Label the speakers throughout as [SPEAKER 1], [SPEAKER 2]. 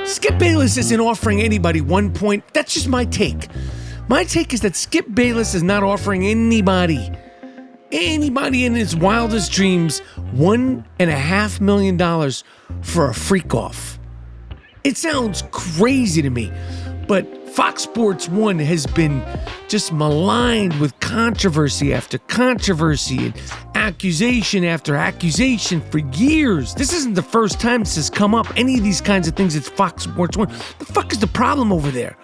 [SPEAKER 1] Skip Bayless isn't offering anybody 1 point. That's just my take. My take is that Skip Bayless is not offering anybody in his wildest dreams $1.5 million for a freak off. It sounds crazy to me, but Fox Sports 1 has been just maligned with controversy after controversy and accusation after accusation for years. This isn't the first time this has come up. Any of these kinds of things at Fox Sports 1. The fuck is the problem over there?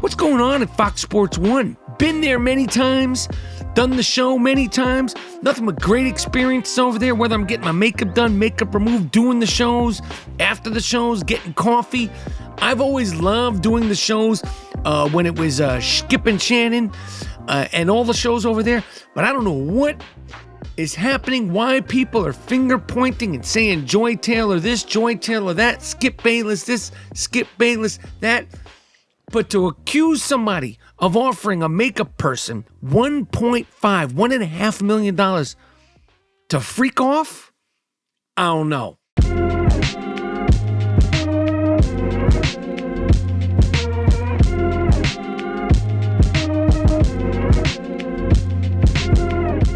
[SPEAKER 1] What's going on at Fox Sports 1? Been there many times, done the show many times, nothing but great experience over there, whether I'm getting my makeup done, makeup removed, doing the shows, after the shows, getting coffee. I've always loved doing the shows when it was Skip and Shannon and all the shows over there, but I don't know what is happening, why people are finger pointing and saying Joy Taylor this, Joy Taylor that, Skip Bayless this, Skip Bayless that. But to accuse somebody of offering a makeup person $1.5 million to freak off, I don't know.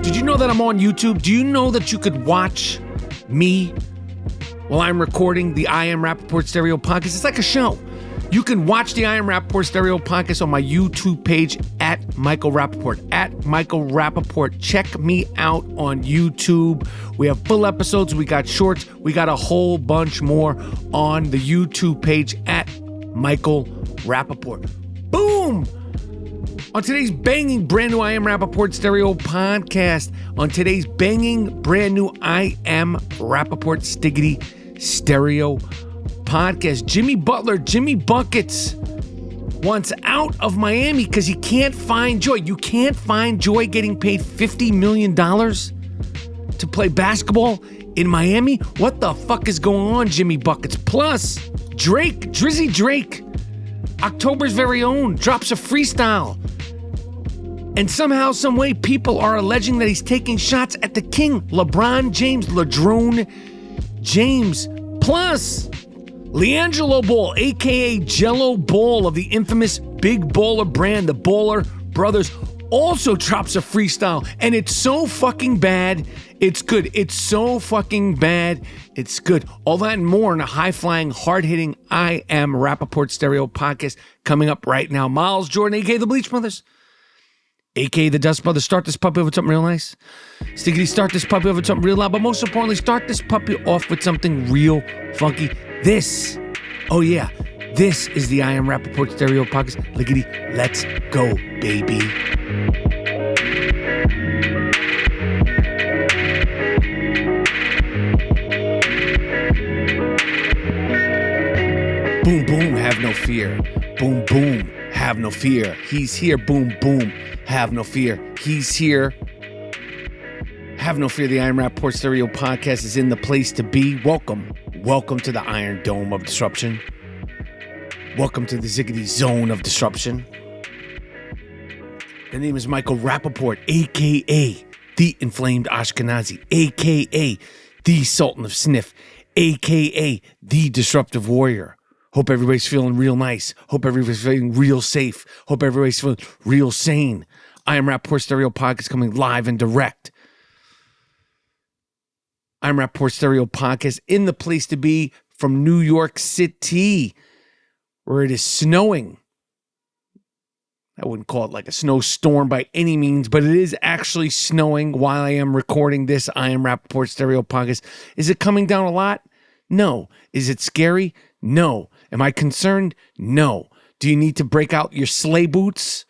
[SPEAKER 1] Did you know that I'm on YouTube? Do you know that you could watch me while I'm recording the I Am Rapaport Stereo podcast? It's like a show. You can watch the I Am Rapaport Stereo podcast on my YouTube page at Michael Rapaport. At Michael Rapaport. Check me out on YouTube. We have full episodes. We got shorts. We got a whole bunch more on the YouTube page at Michael Rapaport. Boom! On today's banging brand new I Am Rapaport Stereo podcast, on today's banging brand new I Am Rapaport Stiggity Stereo podcast, Jimmy Butler, Jimmy Buckets, wants out of Miami because he can't find joy. You can't find joy getting paid $50 million to play basketball in Miami? What the fuck is going on, Jimmy Buckets? Plus, Drake, Drizzy Drake, October's very own, drops a freestyle. And somehow, some way, people are alleging that he's taking shots at the king, LeBron James, LeDrone James. Plus, LiAngelo Ball, a.k.a. Gelo Ball of the infamous Big Baller brand, the Baller Brothers, also drops a freestyle. And it's so fucking bad, it's good. It's so fucking bad, it's good. All that and more in a high-flying, hard-hitting I Am Rapaport Stereo podcast coming up right now. Miles Jordan, a.k.a. the Bleach Brothers, a.k.a. the Dust Brothers. Start this puppy off with something real nice. Stiggity, start this puppy off with something real loud. But most importantly, start this puppy off with something real funky. This is the I Am Rapaport Stereo podcast. Lickety, let's go, baby. Boom, boom, have no fear. Boom, boom, have no fear. He's here. Boom, boom, have no fear. He's here. Have no fear. The I Am Rapaport Stereo podcast is in the place to be. Welcome to the Iron Dome of Disruption. Welcome to the Ziggity Zone of Disruption. The name is Michael Rapaport, a.k.a. the Inflamed Ashkenazi, a.k.a. the Sultan of Sniff, a.k.a. the Disruptive Warrior. Hope everybody's feeling real nice. Hope everybody's feeling real safe. Hope everybody's feeling real sane. I Am Rapaport Stereo podcast coming live and direct. I Am Rapaport Stereo podcast in the place to be from New York City, where it is snowing. I wouldn't call it like a snowstorm by any means, but it is actually snowing while I am recording this I Am Rapaport Stereo podcast. Is it coming down a lot? No. Is it scary? No. Am I concerned? No. Do you need to break out your sleigh boots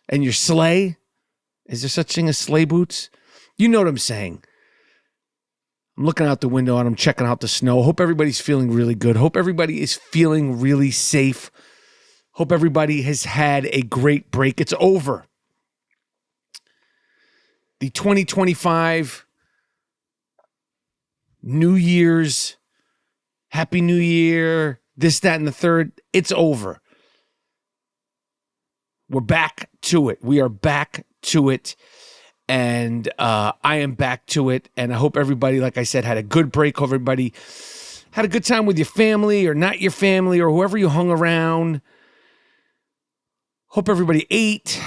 [SPEAKER 1] and your sleigh? Is there such thing as sleigh boots? You know what I'm saying. I'm looking out the window and I'm checking out the snow. Hope everybody's feeling really good. Hope everybody is feeling really safe. Hope everybody has had a great break. It's over. The 2025 New Year's, Happy New Year, this, that, and the third, it's over. We're back to it. We are back to it. And I am back to it. And I hope everybody, like I said, had a good break. Hope everybody had a good time with your family or not your family or whoever you hung around. Hope everybody ate.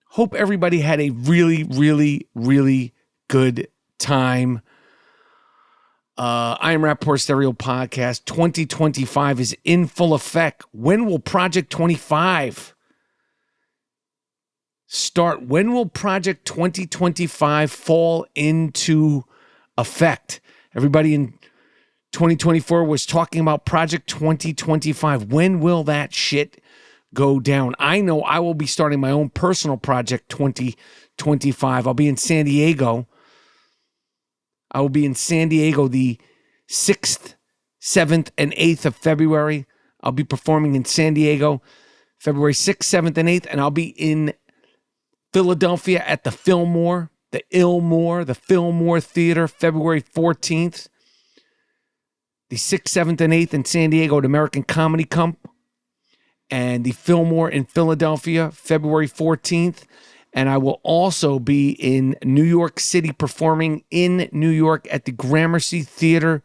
[SPEAKER 1] Hope everybody had a really, really, really good time. I Am Rapaport Stereo Podcast 2025 is in full effect. When will Project 25 start? When will Project 2025 fall into effect? Everybody in 2024 was talking about Project 2025. When will that shit go down? I know I will be starting my own personal Project 2025. I'll be in San Diego. I will be in San Diego the 6th, 7th, and 8th of February. I'll be performing in San Diego February 6th, 7th, and 8th, and I'll be in Philadelphia at the Fillmore Theater, February 14th. The 6th, 7th, and 8th in San Diego at American Comedy Comp, and the Fillmore in Philadelphia, February 14th. And I will also be in New York City performing in New York at the Gramercy Theater,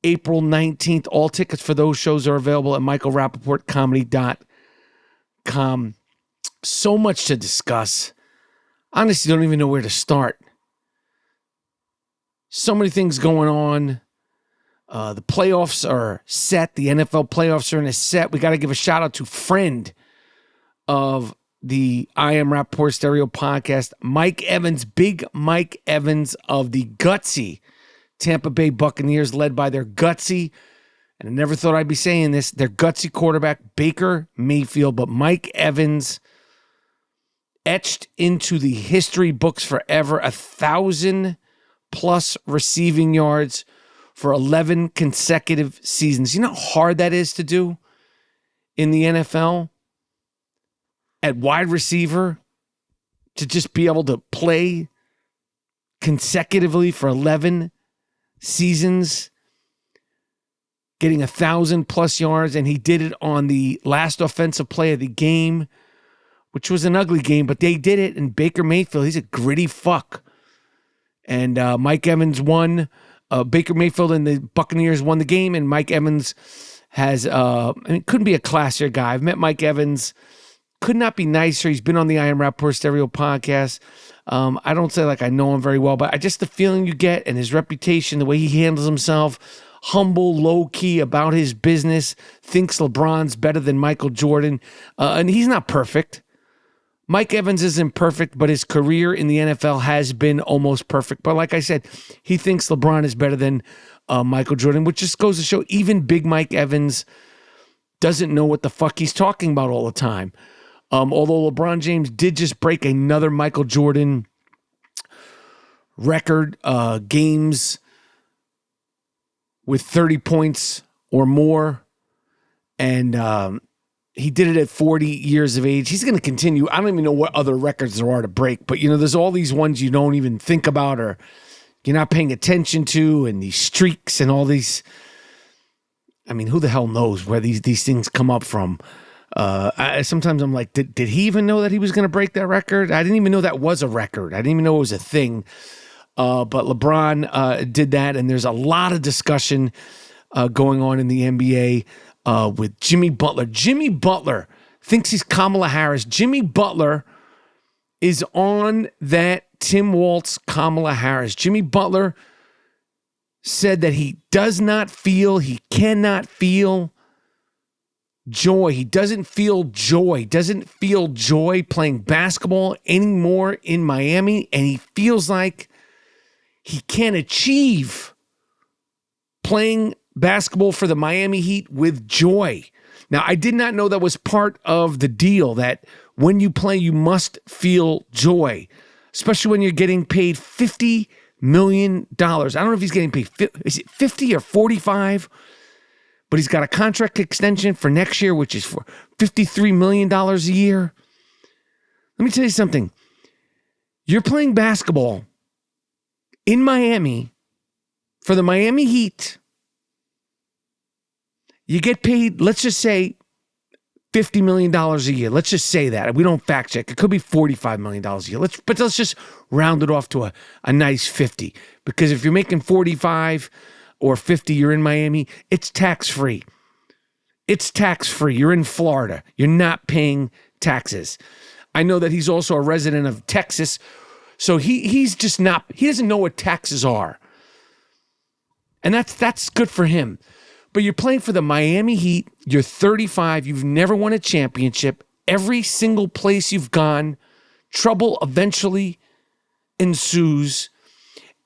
[SPEAKER 1] April 19th. All tickets for those shows are available at michaelrapaportcomedy.com. So much to discuss. Honestly, don't even know where to start. So many things going on. The playoffs are set. The NFL playoffs are in a set. We got to give a shout out to friend of the I Am Rapaport Stereo Podcast, Mike Evans, big Mike Evans of the gutsy Tampa Bay Buccaneers, led by their gutsy, and I never thought I'd be saying this, their gutsy quarterback, Baker Mayfield, but Mike Evans etched into the history books forever, 1,000+ receiving yards for 11 consecutive seasons. You know how hard that is to do in the NFL? At wide receiver, to just be able to play consecutively for 11 seasons, getting 1,000+ yards, and he did it on the last offensive play of the game, which was an ugly game, but they did it, and Baker Mayfield, he's a gritty fuck. And Mike Evans won. Baker Mayfield and the Buccaneers won the game, and Mike Evans has, couldn't be a classier guy. I've met Mike Evans. Could not be nicer. He's been on the I Am Rapaport Stereo Podcast. I don't say like I know him very well, but I just the feeling you get and his reputation, the way he handles himself, humble, low-key about his business, thinks LeBron's better than Michael Jordan. And he's not perfect. Mike Evans isn't perfect, but his career in the NFL has been almost perfect. But like I said, he thinks LeBron is better than Michael Jordan, which just goes to show even big Mike Evans doesn't know what the fuck he's talking about all the time. Although LeBron James did just break another Michael Jordan record, games with 30 points or more, and he did it at 40 years of age. He's going to continue. I don't even know what other records there are to break, but there's all these ones you don't even think about or you're not paying attention to, and these streaks and all these. I mean, who the hell knows where these things come up from? Sometimes I'm like, did he even know that he was going to break that record? I didn't even know that was a record. I didn't even know it was a thing. But LeBron did that, and there's a lot of discussion going on in the NBA with Jimmy Butler. Jimmy Butler thinks he's Kamala Harris. Jimmy Butler is on that Tim Walz Kamala Harris. Jimmy Butler said that he cannot feel joy. He doesn't feel joy playing basketball anymore in Miami, and he feels like he can't achieve playing basketball for the Miami Heat with joy. Now, I did not know that was part of the deal, that when you play, you must feel joy, especially when you're getting paid $50 million. I don't know if he's getting paid, is it 50 or 45? But he's got a contract extension for next year, which is for $53 million a year. Let me tell you something. You're playing basketball in Miami for the Miami Heat. You get paid, let's just say, $50 million a year. Let's just say that. We don't fact check. It could be $45 million a year. Let's just round it off to a nice 50. Because if you're making 45 or 50, you're in Miami, it's tax-free. It's tax-free. You're in Florida. You're not paying taxes. I know that he's also a resident of Texas, so he's just not, he doesn't know what taxes are. And that's good for him. But you're playing for the Miami Heat. You're 35. You've never won a championship. Every single place you've gone, trouble eventually ensues.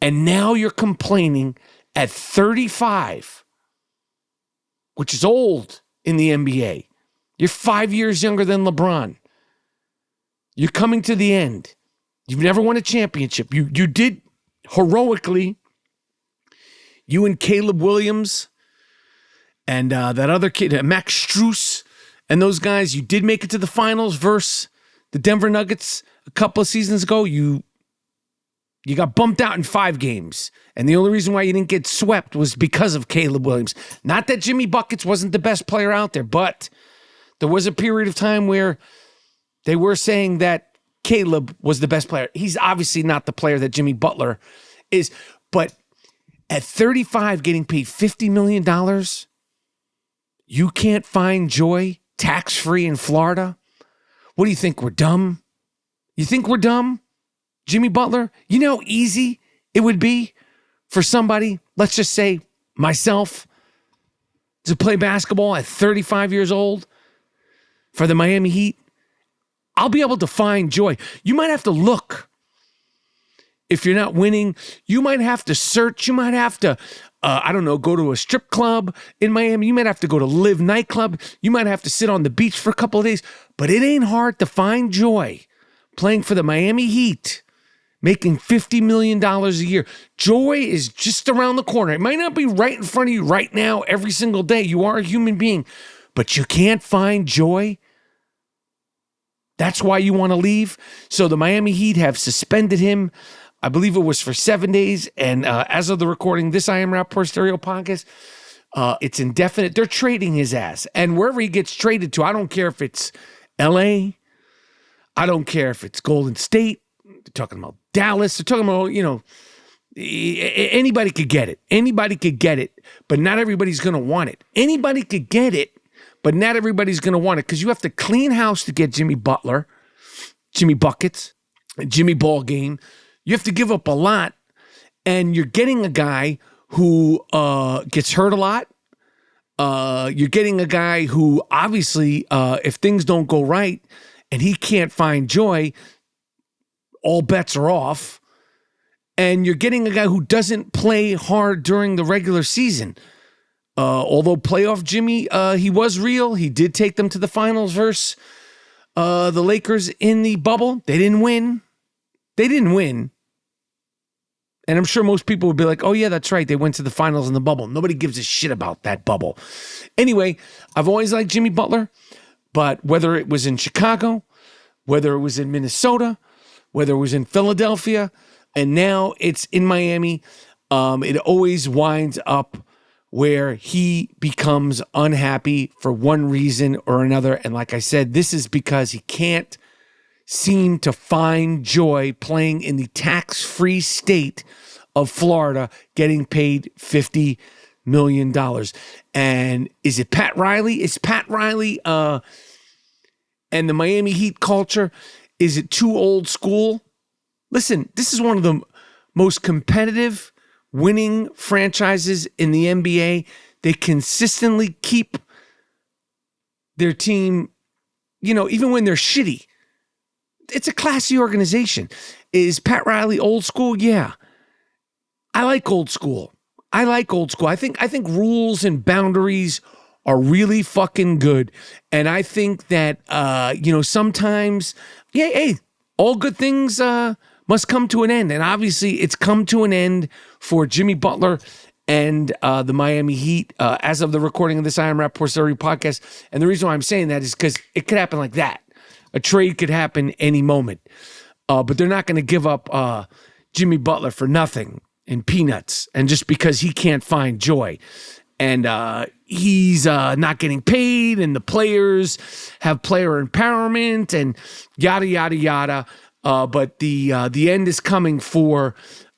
[SPEAKER 1] And now you're complaining at 35, which is old in the NBA. You're 5 years younger than LeBron. You're coming to the end. You've never won a championship. You did heroically. You and Caleb Williams and that other kid, Max Strus, and those guys, you did make it to the finals versus the Denver Nuggets a couple of seasons ago. You got bumped out in 5 games. And the only reason why you didn't get swept was because of Caleb Williams. Not that Jimmy Buckets wasn't the best player out there, but there was a period of time where they were saying that Caleb was the best player. He's obviously not the player that Jimmy Butler is, but at 35, getting paid $50 million, you can't find joy tax-free in Florida? What do you think, we're dumb? You think we're dumb? Jimmy Butler? You know how easy it would be for somebody, let's just say myself, to play basketball at 35 years old for the Miami Heat? I'll be able to find joy. You might have to look. If you're not winning, you might have to search. You might have to, go to a strip club in Miami. You might have to go to Live nightclub. You might have to sit on the beach for a couple of days. But it ain't hard to find joy playing for the Miami Heat, making $50 million a year. Joy is just around the corner. It might not be right in front of you right now every single day. You are a human being, but you can't find joy. That's why you want to leave. So the Miami Heat have suspended him. I believe it was for 7 days. And as of the recording, this I Am Rapaport Stereo podcast, it's indefinite. They're trading his ass. And wherever he gets traded to, I don't care if it's LA. I don't care if it's Golden State. They're talking about Dallas. They're talking about, anybody could get it. Anybody could get it, but not everybody's going to want it. Anybody could get it, but not everybody's going to want it, because you have to clean house to get Jimmy Butler, Jimmy Buckets, Jimmy Ball Game. You have to give up a lot, and you're getting a guy who gets hurt a lot. You're getting a guy who obviously, if things don't go right and he can't find joy, all bets are off. And you're getting a guy who doesn't play hard during the regular season. Although playoff Jimmy, he was real. He did take them to the finals versus the Lakers in the bubble. They didn't win. And I'm sure most people would be like, oh yeah, that's right. They went to the finals in the bubble. Nobody gives a shit about that bubble. Anyway, I've always liked Jimmy Butler, but whether it was in Chicago, whether it was in Minnesota, whether it was in Philadelphia, and now it's in Miami, it always winds up where he becomes unhappy for one reason or another. And like I said, this is because he can't seem to find joy playing in the tax-free state of Florida, getting paid $50 million. And is it Pat Riley? Is Pat Riley and the Miami Heat culture, is it too old school? Listen, this is one of the most competitive winning franchises in the NBA. They consistently keep their team, even when they're shitty. It's a classy organization. Is Pat Riley old school? Yeah. I like old school. I think rules and boundaries are really fucking good. And I think that, sometimes, all good things must come to an end. And obviously it's come to an end for Jimmy Butler and the Miami Heat as of the recording of this I Am Rapaport Stereo podcast. And the reason why I'm saying that is because it could happen like that. A trade could happen any moment. But they're not going to give up Jimmy Butler for nothing and peanuts and just because he can't find joy. and he's not getting paid, and the players have player empowerment, and yada yada yada. But the end is coming for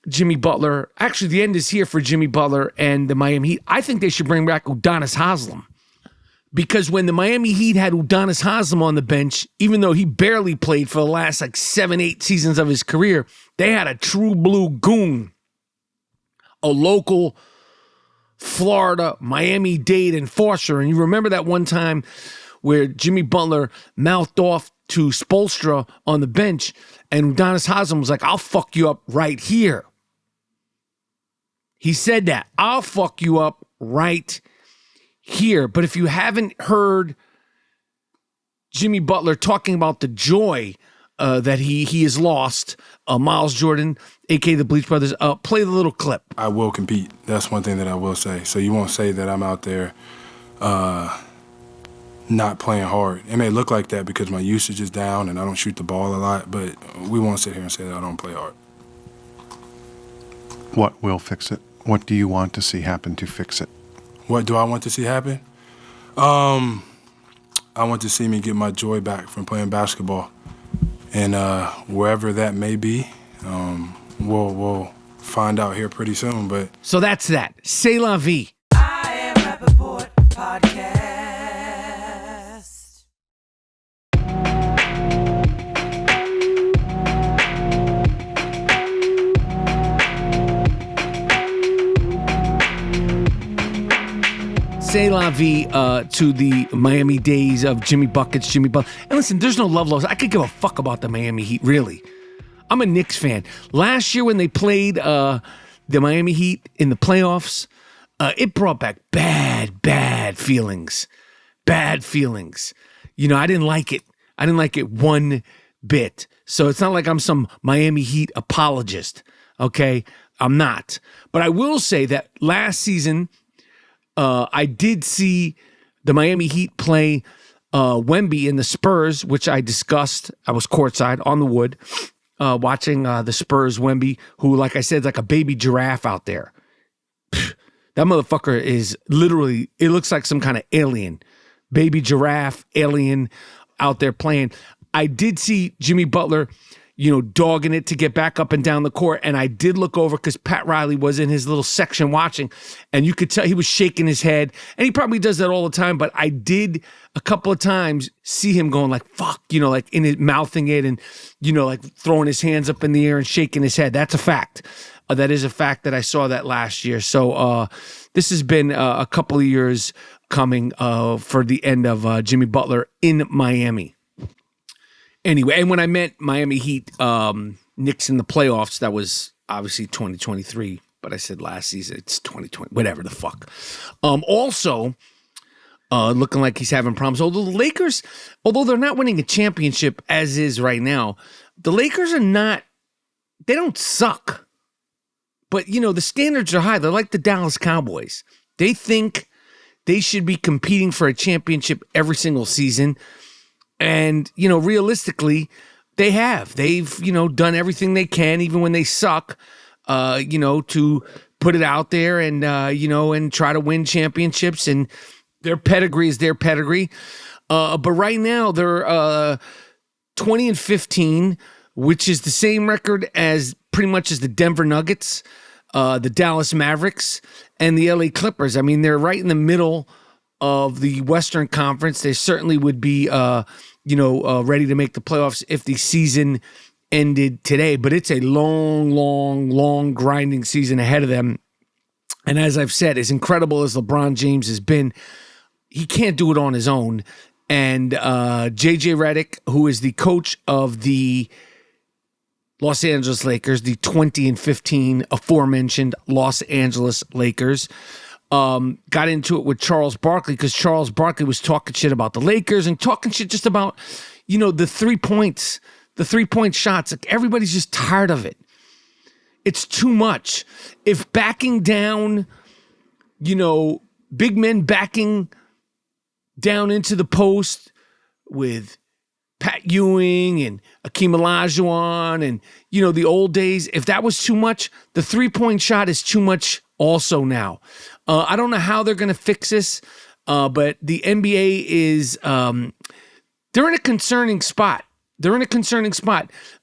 [SPEAKER 1] Jimmy Butler. Actually, the end is here for Jimmy Butler and the Miami Heat. I think they should bring back Udonis Haslem, because when the Miami Heat had Udonis Haslem on the bench, even though he barely played for the last 7-8 seasons of his career, they had a true blue goon, a local Florida, Miami-Dade enforcer. And you remember that one time where Jimmy Butler mouthed off to Spoelstra on the bench, and Udonis Haslem was like, "I'll fuck you up right here." He said that, "I'll fuck you up right here." But if you haven't heard Jimmy Butler talking about the joy that he has lost, Miles Jordan, a.k.a. the Bleach Brothers, play the little clip.
[SPEAKER 2] I will compete. That's one thing that I will say. So you won't say that I'm out there not playing hard. It may look like that because my usage is down and I don't shoot the ball a lot, but we won't sit here and say that I don't play hard.
[SPEAKER 3] What will fix it? What do you want to see happen to fix it?
[SPEAKER 2] What do I want to see happen? I want to see me get my joy back from playing basketball. And wherever that may be, we'll find out here pretty soon. But
[SPEAKER 1] so that's that. C'est la vie.
[SPEAKER 4] I am Rapaport Podcast.
[SPEAKER 1] C'est la vie to the Miami days of Jimmy Buckets, Jimmy Butler. And listen, there's no love lost. I could give a fuck about the Miami Heat, really. I'm a Knicks fan. Last year when they played the Miami Heat in the playoffs, it brought back bad feelings. Bad feelings. You know, I didn't like it. I didn't like it one bit. So it's not like I'm some Miami Heat apologist, okay? I'm not. But I will say that last season, I did see the Miami Heat play Wemby in the Spurs, which I discussed. I was courtside on the wood watching the Spurs Wemby, who, like I said, is like a baby giraffe out there. That motherfucker is literally, it looks like some kind of alien. Baby giraffe, alien out there playing. I did see Jimmy Butler, you know, dogging it to get back up and down the court. And I did look over because Pat Riley was in his little section watching, and you could tell he was shaking his head. And he probably does that all the time, but I did a couple of times see him going like, fuck, you know, like in it, mouthing it and, you know, like throwing his hands up in the air and shaking his head. That's a fact. That is a fact that I saw that last year. So this has been a couple of years coming for the end of Jimmy Butler in Miami. Anyway, and when I meant Miami Heat, Knicks in the playoffs, that was obviously 2023, but I said last season, it's 2020, whatever the fuck. Also, looking like he's having problems. Although the Lakers, although they're not winning a championship as is right now, the Lakers are not, they don't suck. But, you know, the standards are high. They're like the Dallas Cowboys. They think they should be competing for a championship every single season. And, you know, realistically, they have. They've, you know, done everything they can, even when they suck, you know, to put it out there and, you know, and try to win championships. And their pedigree is their pedigree. But right now, they're 20-15, which is the same record as pretty much as the Denver Nuggets, the Dallas Mavericks, and the LA Clippers. I mean, they're right in the middle of the Western Conference. They certainly would be, you know, ready to make the playoffs if the season ended today. But it's a long grinding season ahead of them. And as I've said, as incredible as LeBron James has been, he can't do it on his own. And JJ Redick, who is the coach of the Los Angeles Lakers, the 20-15 aforementioned Los Angeles Lakers, got into it with Charles Barkley because Charles Barkley was talking shit about the Lakers and talking shit just about, you know, the 3 points, the 3-point shots. Like, everybody's just tired of it. It's too much. If backing down, you know, big men backing down into the post with Pat Ewing and Akeem Olajuwon and, you know, the old days, if that was too much, the 3-point shot is too much also now. I don't know how they're going to fix this, but the NBA is they're in a concerning spot.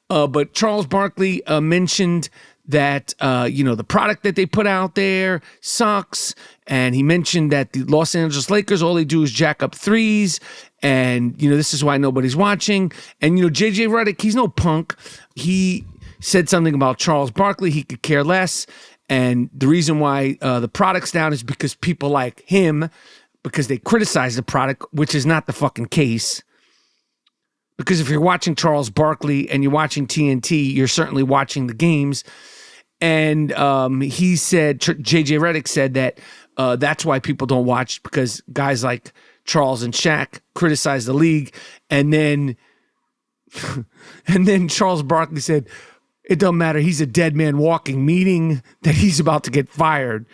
[SPEAKER 1] But Charles Barkley mentioned that the product that they put out there sucks, and he mentioned that the Los Angeles Lakers, all they do is jack up threes, and this is why nobody's watching. And JJ Redick, he's no punk. He said something about Charles Barkley. He could care less, and the reason why the product's down is because people like him, because they criticize the product, which is not the fucking case. Because if you're watching Charles Barkley and you're watching TNT, you're certainly watching the games. And he said, JJ Redick said that that's why people don't watch, because guys like Charles and Shaq criticize the league. And then Charles Barkley said, it don't matter, he's a dead man walking, meaning that he's about to get fired.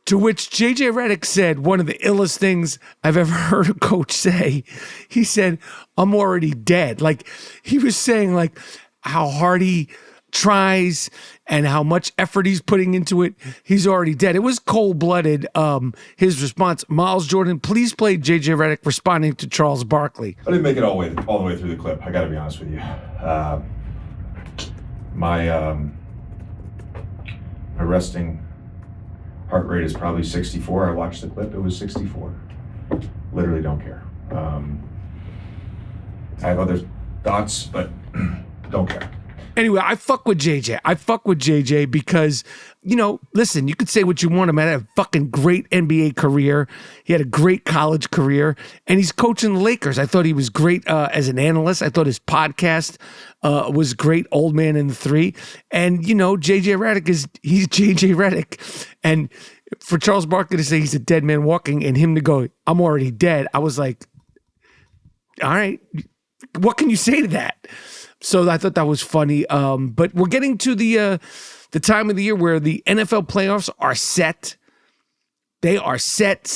[SPEAKER 1] To which JJ Redick said one of the illest things I've ever heard a coach say. He said, I'm already dead. Like, he was saying like how hard he tries and how much effort he's putting into it. He's already dead. It was cold-blooded, his response. Miles Jordan, please play JJ Redick responding to Charles Barkley.
[SPEAKER 5] I didn't make it all the way through the clip. I got to be honest with you. My resting heart rate is probably 64. I watched the clip, it was 64. Literally don't care. I have other thoughts, but don't care.
[SPEAKER 1] Anyway, I fuck with JJ because, listen, you could say what you want. He had a fucking great NBA career. He had a great college career, and he's coaching the Lakers. I thought he was great as an analyst. I thought his podcast was great, Old Man in the Three. And, JJ Redick he's JJ Redick. And for Charles Barkley to say he's a dead man walking and him to go, I'm already dead, I was like, all right, what can you say to that? So I thought that was funny. But we're getting to the time of the year where the NFL playoffs are set. They are set.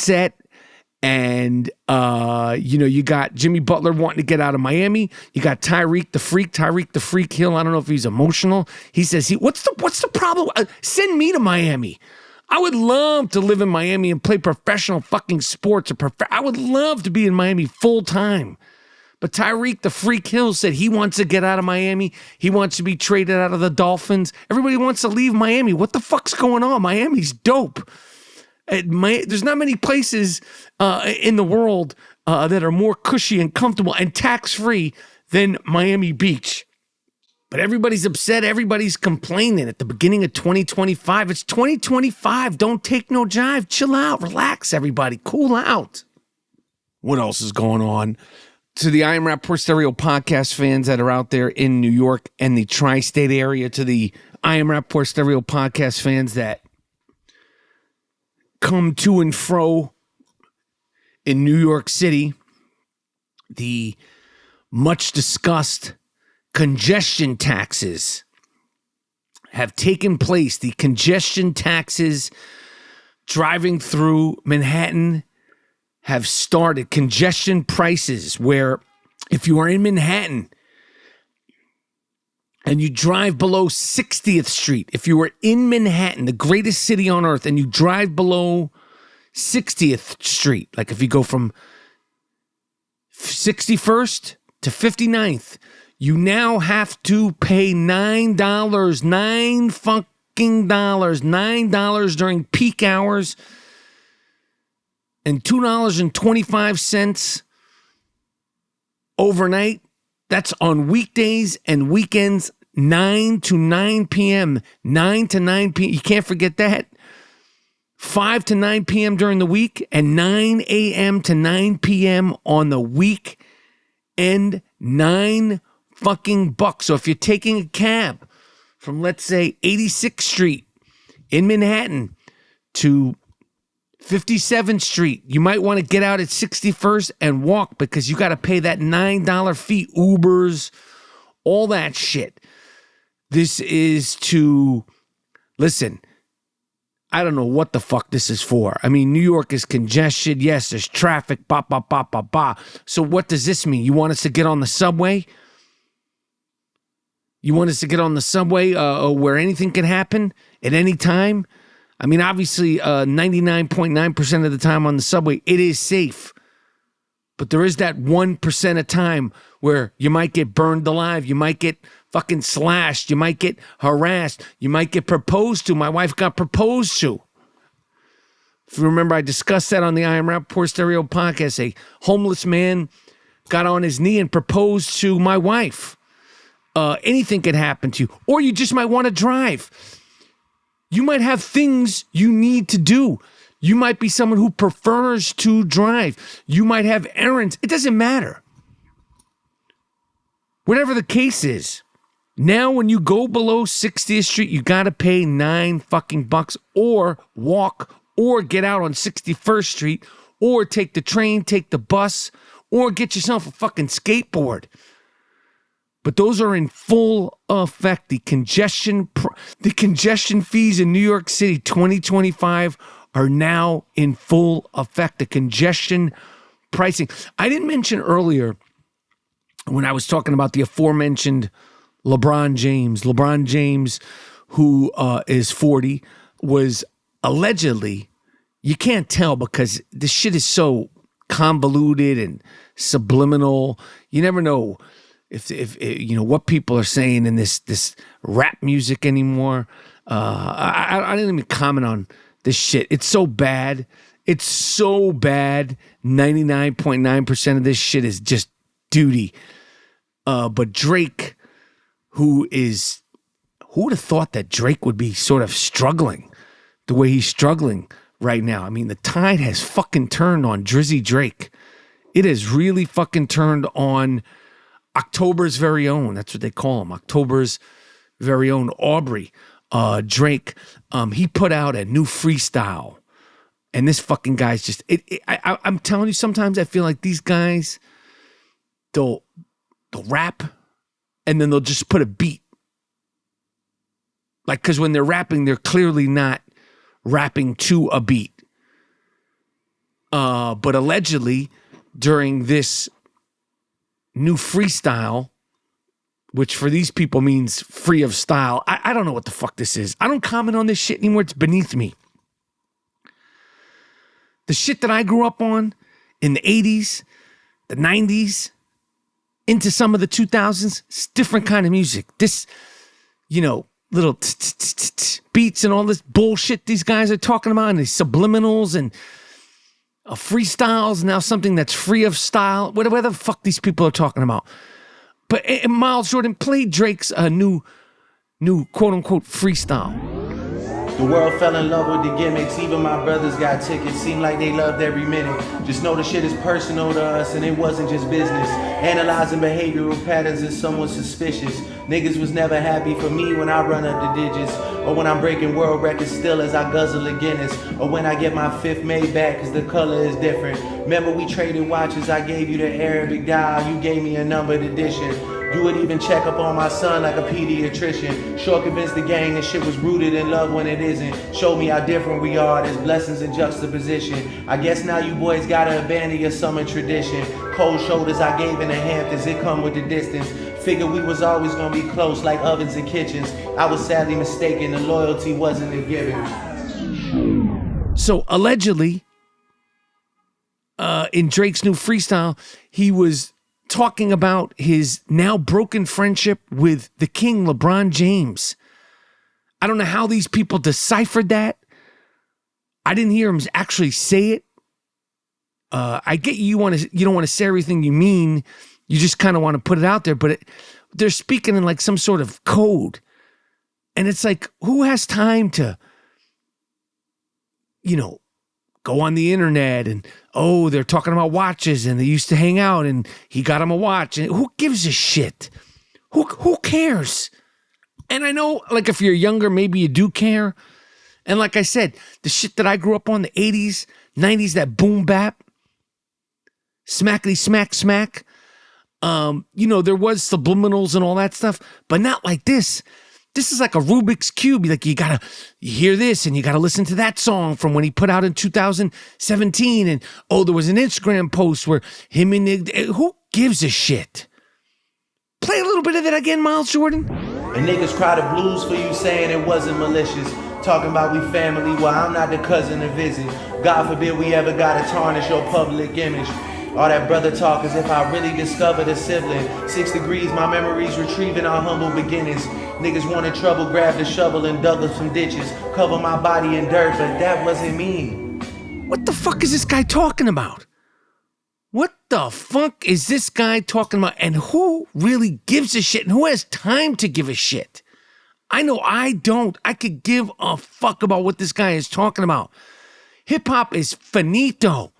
[SPEAKER 1] And, you got Jimmy Butler wanting to get out of Miami. You got Tyreek the Freak Hill. I don't know if he's emotional. He says, what's the problem? Send me to Miami. I would love to live in Miami and play professional fucking sports. I would love to be in Miami full time. But Tyreek the Freak Hill said he wants to get out of Miami. He wants to be traded out of the Dolphins. Everybody wants to leave Miami. What the fuck's going on? Miami's dope. There's not many places in the world that are more cushy and comfortable and tax-free than Miami Beach. But everybody's upset. Everybody's complaining at the beginning of 2025. It's 2025. Don't take no jive. Chill out. Relax, everybody. Cool out. What else is going on? To the I Am Rapaport Stereo podcast fans that are out there in New York and the tri-state area, to the I Am Rapaport Stereo podcast fans that come to and fro in New York City, the much discussed congestion taxes have taken place. The congestion taxes driving through Manhattan have started. Congestion prices, where if you are in Manhattan and you drive below 60th Street, if you are in Manhattan, the greatest city on earth, and you drive below 60th Street, like if you go from 61st to 59th, you now have to pay $9 during peak hours, and $2.25 overnight. That's on weekdays and weekends, 9 to 9 p.m. 9 to 9 p.m. You can't forget that. 5 to 9 p.m. during the week, and 9 a.m. to 9 p.m. on the weekend. $9 fucking bucks. So if you're taking a cab from, let's say, 86th Street in Manhattan to 57th Street, you might want to get out at 61st and walk, because you got to pay that $9 fee, Ubers, all that shit. This is to, listen, I don't know what the fuck this is for. I mean, New York is congestion. Yes, there's traffic, So what does this mean? You want us to get on the subway? You want us to get on the subway where anything can happen at any time? I mean, obviously, 99.9% of the time on the subway, it is safe. But there is that 1% of time where you might get burned alive. You might get fucking slashed. You might get harassed. You might get proposed to. My wife got proposed to. If you remember, I discussed that on the I Am Rapaport Stereo podcast. A homeless man got on his knee and proposed to my wife. Anything could happen to you. Or you just might want to drive. You might have things you need to do. You might be someone who prefers to drive. You might have errands. It doesn't matter. Whatever the case is, now when you go below 60th Street, you got to pay $9 fucking bucks or walk or get out on 61st Street or take the train, take the bus, or get yourself a fucking skateboard. But those are in full effect. The congestion fees in New York City 2025 are now in full effect. The congestion pricing. I didn't mention earlier when I was talking about the aforementioned LeBron James. LeBron James, who is 40, was allegedly, you can't tell because this shit is so convoluted and subliminal. You never know if you know what people are saying in this rap music anymore. I didn't even comment on this shit. It's so bad. It's so bad. 99.9% of this shit is just duty. But Drake, who would have thought that Drake would be sort of struggling the way he's struggling right now? I mean, the tide has fucking turned on Drizzy Drake. It has really fucking turned on October's very own. That's what they call him. October's very own Aubrey Drake. He put out a new freestyle. And this fucking guy's just... I'm telling you, sometimes I feel like these guys, they'll rap and then they'll just put a beat. Like, because when they're rapping, they're clearly not rapping to a beat. But allegedly, during this new freestyle, which for these people means free of style. I don't know what the fuck this is. I don't comment on this shit anymore. It's beneath me. The shit that I grew up on in the 80s, the 90s, into some of the 2000s, it's different kind of music. This, little beats and all this bullshit these guys are talking about, and these subliminals and freestyles, now something that's free of style, whatever the fuck these people are talking about. But Miles Jordan played Drake's new quote-unquote freestyle.
[SPEAKER 6] The world fell in love with the gimmicks. Even my brothers got tickets. Seemed like they loved every minute. Just know the shit is personal to us and it wasn't just business. Analyzing behavioral patterns is somewhat suspicious. Niggas was never happy for me when I run up the digits. Or when I'm breaking world records still as I guzzle a Guinness. Or when I get my fifth made back cause the color is different. Remember we traded watches. I gave you the Arabic dial. You gave me a numbered edition. You would even check up on my son like a pediatrician. Sure convinced the gang that shit was rooted in love when it isn't. Showed me how different we are, there's blessings in juxtaposition. I guess now you boys gotta abandon your summer tradition. Cold shoulders I gave in the Hamptons, it come with the distance. Figured we was always gonna be close like ovens and kitchens. I was sadly mistaken, the loyalty wasn't a given.
[SPEAKER 1] So allegedly, in Drake's new freestyle, he was talking about his now broken friendship with the king, LeBron James. I don't know how these people deciphered that. I didn't hear him actually say it. I get you don't want to say everything you mean. You just kind of want to put it out there, but they're speaking in like some sort of code. And it's like, who has time to, go on the internet and, they're talking about watches and they used to hang out and he got him a watch. And who gives a shit? Who cares? And I know, like, if you're younger, maybe you do care. And like I said, the shit that I grew up on, the 80s, 90s, that boom bap, smackety smack smack. There was subliminals and all that stuff, but not like this. This is like a Rubik's Cube. Like, you hear this and you gotta listen to that song from when he put out in 2017. And there was an Instagram post where him and who gives a shit? Play a little bit of that again, Miles Jordan.
[SPEAKER 6] And niggas cry the blues for you saying it wasn't malicious. Talking about we family, well, I'm not the cousin to visit. God forbid we ever gotta tarnish your public image. All that brother talk as if I really discovered a sibling. 6 degrees, my memories retrieving our humble beginnings. Niggas wanted trouble, grabbed a shovel and dug up some ditches. Cover my body in dirt, but that wasn't me.
[SPEAKER 1] What the fuck is this guy talking about? What the fuck is this guy talking about? And who really gives a shit? And who has time to give a shit? I know I don't. I could give a fuck about what this guy is talking about. Hip-hop is finito.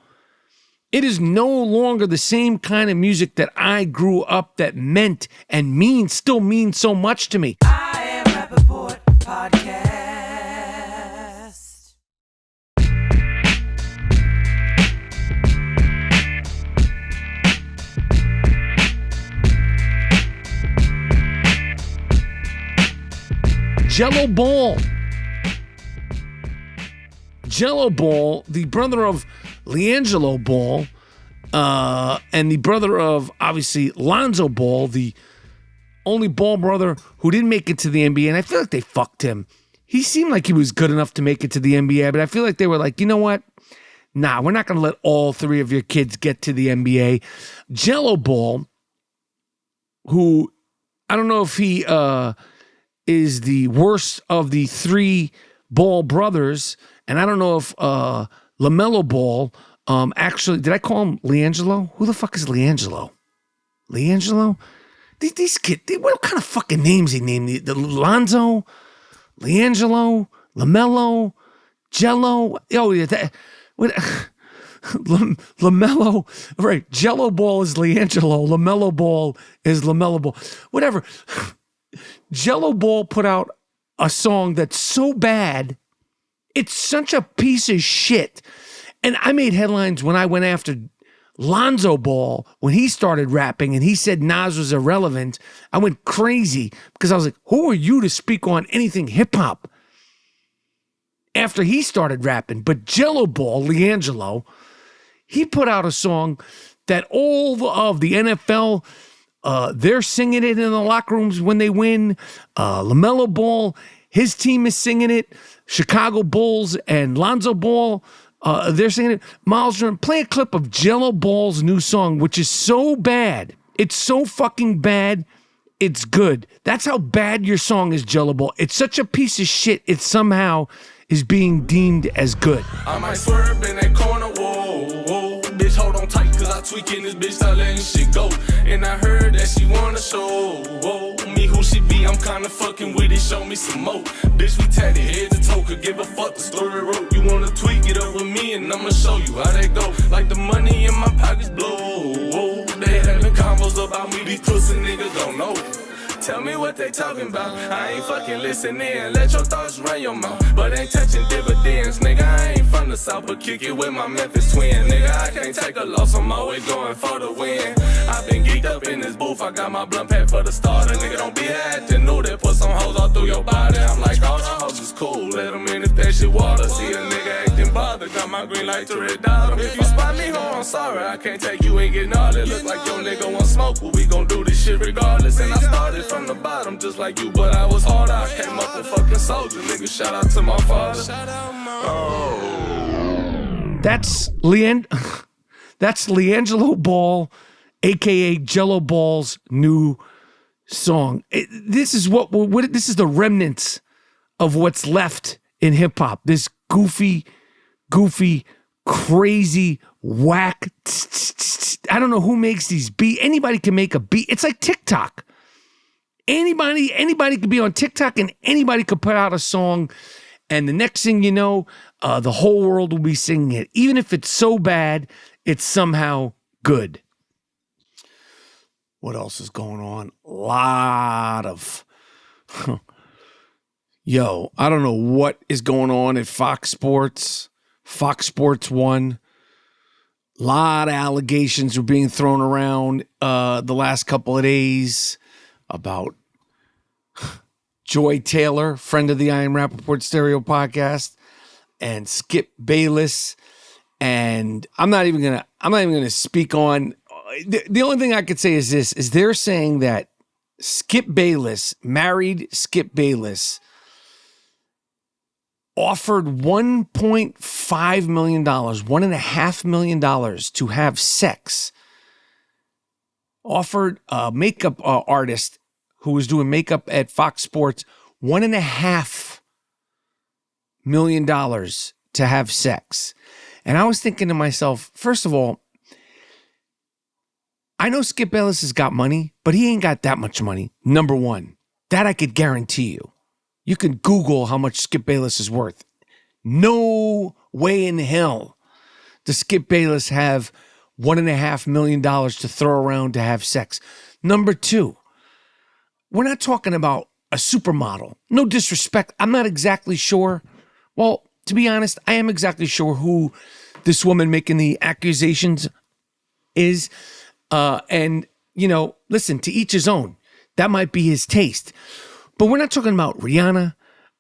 [SPEAKER 1] It is no longer the same kind of music that I grew up that meant and still means so much to me.
[SPEAKER 4] I am Rapaport Podcast.
[SPEAKER 1] Gelo Ball. Gelo Ball, the brother of LiAngelo Ball, and the brother of, obviously, Lonzo Ball, the only Ball brother who didn't make it to the NBA, and I feel like they fucked him. He seemed like he was good enough to make it to the NBA, but I feel like they were like, you know what? Nah, we're not going to let all 3 of your kids get to the NBA. Gelo Ball, who, I don't know if he is the worst of the 3 Ball brothers, and I don't know if LaMelo Ball, actually, did I call him LiAngelo? Who the fuck is LiAngelo? LiAngelo? These kids, what kind of fucking names he named? The Lonzo, LiAngelo, LaMelo, Gelo. Oh, yeah, LaMelo, right? Gelo Ball is LiAngelo. LaMelo Ball is LaMelo Ball. Whatever. Gelo Ball put out a song that's so bad, it's such a piece of shit. And I made headlines when I went after Lonzo Ball when he started rapping and he said Nas was irrelevant. I went crazy because I was like, who are you to speak on anything hip hop after he started rapping? But Gelo Ball, LiAngelo, he put out a song that all of the NFL, they're singing it in the locker rooms when they win. LaMelo Ball, his team is singing it. Chicago Bulls and Lonzo Ball, they're singing it. Miles Jordan, play a clip of Gelo Ball's new song, which is so bad. It's so fucking bad, it's good. That's how bad your song is, Gelo Ball. It's such a piece of shit, it somehow is being deemed as good.
[SPEAKER 7] I might swerve in that corner, whoa, whoa. Bitch, hold on tight, cause I tweak in this bitch, start letting shit go. And I heard that she wanna show, whoa, me who she be, I'm kinda fucking with it, show me some more. Bitch, we tatted head to toe, could give a fuck, the story wrote. You wanna tweak it up with me, and I'ma show you how that go. Like the money in my pockets blow, whoa. They having combos about me, these pussy niggas don't know. Tell me what they talking about. I ain't fucking listening. Let your thoughts run your mouth, but ain't touching dividends, nigga. I ain't from the south, but kick it with my Memphis twin, nigga. I can't take a loss. I'm always going for the win. I've been geeked up in this booth. I got my blunt pack for the starter, nigga. Don't be acting new. That put some hoes all through your body. I'm like, all the hoes is cool. Let them in if that shit water. See a nigga acting bothered. Got my green light to red dot. If you spot me, ho, I'm sorry. I can't take you and get all that. Look like your nigga want smoke, but we gon' do this shit regardless. And I started from the bottom just like you, but I was harder. I came up a fucking soldier, nigga. Shout out to my father. Oh.
[SPEAKER 1] That's LiAngelo Ball, aka Gelo Ball's new song. This is this is the remnants of what's left in hip hop. This goofy, crazy, whack. I don't know who makes these beats. Anybody can make a beat. It's like TikTok. Anybody could be on TikTok and anybody could put out a song, and the next thing you know, the whole world will be singing it. Even if it's so bad, it's somehow good. What else is going on? A lot of... Yo, I don't know what is going on at Fox Sports. Fox Sports 1. A lot of allegations were being thrown around the last couple of days about Joy Taylor, friend of the Rapaport Stereo Podcast, and Skip Bayless. And I'm not even gonna speak on. The only thing I could say is this: is they're saying that Skip Bayless, married Skip Bayless, offered $1.5 million, $1.5 million to have sex. Offered a makeup artist who was doing makeup at Fox Sports $1.5 million to have sex. And I was thinking to myself, first of all, I know Skip Bayless has got money, but he ain't got that much money. Number one, that I could guarantee you. You can Google how much Skip Bayless is worth. No way in hell does Skip Bayless have $1.5 million to throw around to have sex. Number two, we're not talking about a supermodel. No disrespect. I'm not exactly sure. Well, to be honest, I am exactly sure who this woman making the accusations is. And, listen, to each his own. That might be his taste. But we're not talking about Rihanna.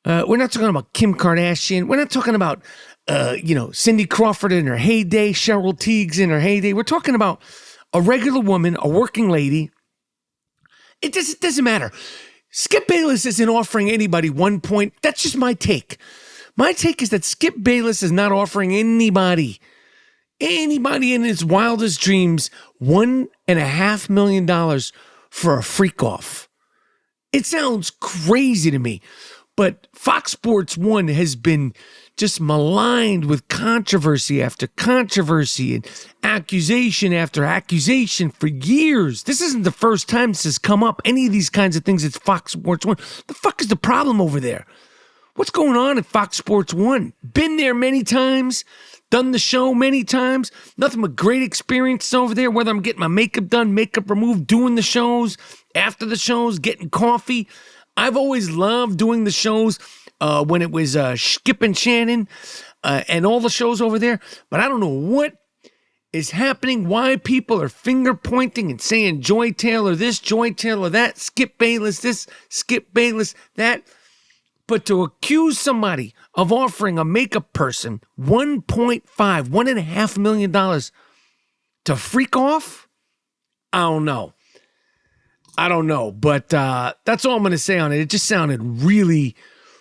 [SPEAKER 1] We're not talking about Kim Kardashian. We're not talking about, Cindy Crawford in her heyday, Cheryl Tiegs in her heyday. We're talking about a regular woman, a working lady. It doesn't matter. Skip Bayless isn't offering anybody That's just my take. My take is that Skip Bayless is not offering anybody in his wildest dreams $1.5 million for a freak off. It sounds crazy to me, but Fox Sports 1 has been just maligned with controversy after controversy and accusation after accusation for years. This isn't the first time this has come up. Any of these kinds of things, it's Fox Sports 1. The fuck is the problem over there? What's going on at Fox Sports 1? Been there many times, done the show many times. Nothing but great experiences over there, whether I'm getting my makeup done, makeup removed, doing the shows, after the shows, getting coffee. I've always loved doing the shows when it was Skip and Shannon and all the shows over there. But I don't know what is happening, why people are finger pointing and saying Joy Taylor this, Joy Taylor that, Skip Bayless this, Skip Bayless that. But to accuse somebody of offering a makeup person $1.5 million to freak off, I don't know. But that's all I'm going to say on it. It just sounded really,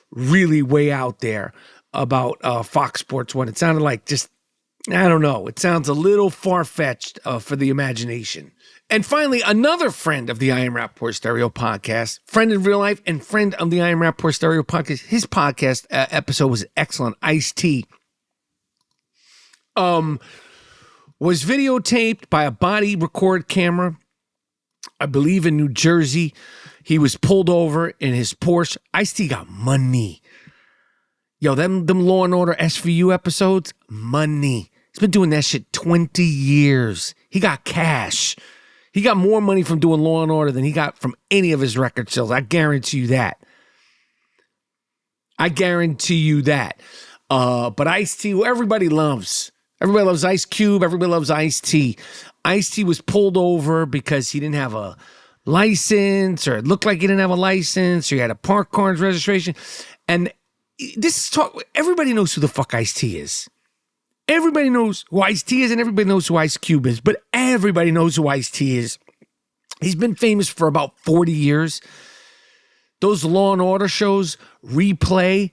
[SPEAKER 1] really way out there about Fox Sports 1. It sounded like I don't know. It sounds a little far-fetched for the imagination. And finally, another friend of the I Am Rapaport Stereo podcast, friend in real life and friend of the I Am Rapaport Stereo podcast. His podcast episode was excellent. Ice-T was videotaped by a body record camera, I believe in New Jersey. He was pulled over in his Porsche. Ice-T got money. Yo, them Law and Order SVU episodes, money. He's been doing that shit 20 years. He got cash. He got more money from doing Law and Order than he got from any of his record sales. I guarantee you that. But Ice-T, everybody loves. Everybody loves Ice Cube. Everybody loves Ice-T. Ice-T was pulled over because he didn't have a license, or it looked like he didn't have a license, or he had a park car's registration. And this is talk. Everybody knows who the fuck Ice-T is. Everybody knows who Ice-T is, and everybody knows who Ice Cube is, but everybody knows who Ice-T is. He's been famous for about 40 years. Those Law and Order shows replay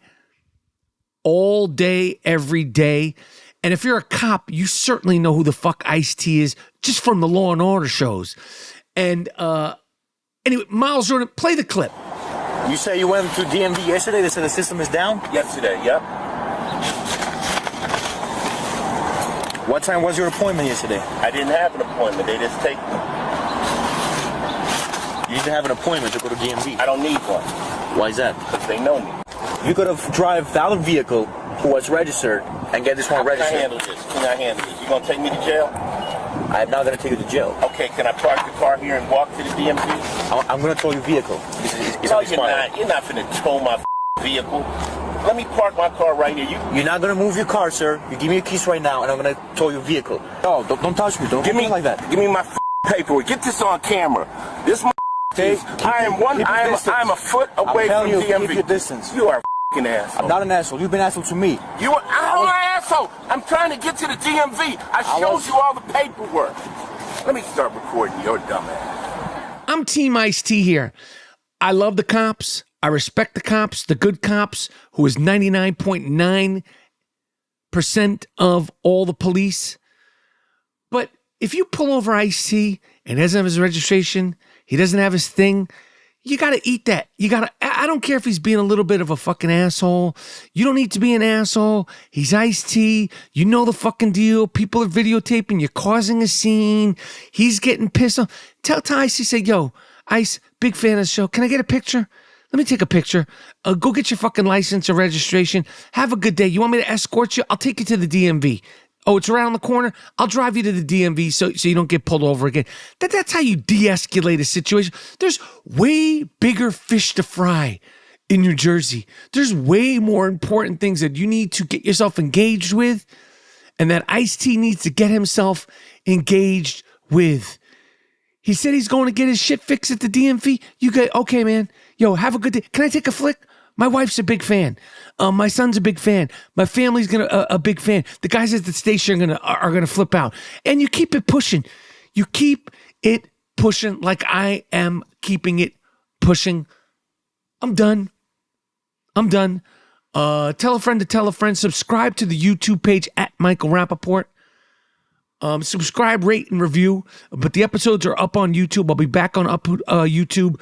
[SPEAKER 1] all day, every day. And if you're a cop, you certainly know who the fuck Ice-T is just from the Law and Order shows. And anyway, Miles Jordan, play the clip.
[SPEAKER 8] You say you went to DMV yesterday? They said the system is down?
[SPEAKER 9] Yesterday, yep.
[SPEAKER 8] What time was your appointment yesterday?
[SPEAKER 9] I didn't have an appointment. They just take me.
[SPEAKER 8] You need to have an appointment to go to DMV.
[SPEAKER 9] I don't need one.
[SPEAKER 8] Why is that?
[SPEAKER 9] Because they know me.
[SPEAKER 8] You could have drive the other vehicle who was registered and get this one registered.
[SPEAKER 9] Can I handle this? You going to take me to jail?
[SPEAKER 8] I'm not going to take you to jail.
[SPEAKER 9] Okay, can I park the car here and walk to the DMV?
[SPEAKER 8] I'm going to tow your vehicle.
[SPEAKER 9] No, you're not. You're not finna tow my vehicle. Let me park my car right here.
[SPEAKER 8] You're not going to move your car, sir. You give me your keys right now, and I'm going to tow your vehicle. No, don't touch me. Don't give me like that.
[SPEAKER 9] Give me my paperwork. Get this on camera. This
[SPEAKER 8] okay,
[SPEAKER 9] I am a foot away from DMV.
[SPEAKER 8] Keep your distance.
[SPEAKER 9] You are a f***ing asshole.
[SPEAKER 8] I'm not an asshole. You've been an asshole to me.
[SPEAKER 9] I'm an asshole. I'm trying to get to the DMV. I showed you all the paperwork. Let me start recording your dumb ass.
[SPEAKER 1] I'm Team Ice-T here. I love the cops. I respect the cops, the good cops, who is 99.9% of all the police. But if you pull over Ice-T and doesn't have his registration, he doesn't have his thing, you got to eat that. I don't care if he's being a little bit of a fucking asshole. You don't need to be an asshole. He's Ice-T. You know the fucking deal. People are videotaping. You're causing a scene. He's getting pissed off. Tell Ice-T, say, yo, Ice, big fan of the show. Can I get a picture? Let me take a picture. Go get your fucking license or registration. Have a good day. You want me to escort you? I'll take you to the DMV. Oh, it's around the corner? I'll drive you to the DMV so you don't get pulled over again. That's how you de-escalate a situation. There's way bigger fish to fry in New Jersey. There's way more important things that you need to get yourself engaged with, and that Ice-T needs to get himself engaged with. He said he's going to get his shit fixed at the DMV. You go, okay, man. Yo, have a good day. Can I take a flick? My wife's a big fan. My son's a big fan. My family's a big fan. The guys at the station are gonna flip out. And you keep it pushing. You keep it pushing like I am keeping it pushing. I'm done. Tell a friend to tell a friend. Subscribe to the YouTube page at Michael Rapaport. Subscribe, rate, and review. But the episodes are up on YouTube. I'll be back on YouTube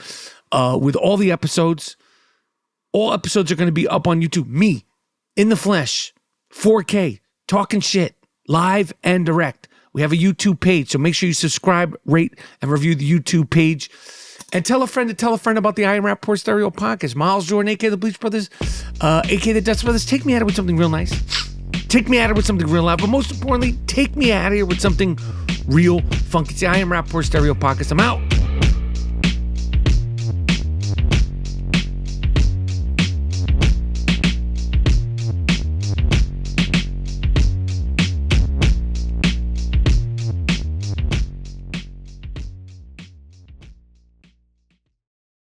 [SPEAKER 1] with all the episodes. All episodes are going to be up on YouTube. Me, in the flesh, 4K, talking shit, live and direct. We have a YouTube page, so make sure you subscribe, rate, and review the YouTube page. And tell a friend to tell a friend about the I Am Rapaport Stereo Podcast. Miles Jordan, a.k.a. the Bleach Brothers, a.k.a. the Dutch Brothers. Take me at it with something real nice. Take me at it with something real loud. But most importantly, take me out of here with something real funky. It's the I Am Rapaport Stereo Podcast. I'm out.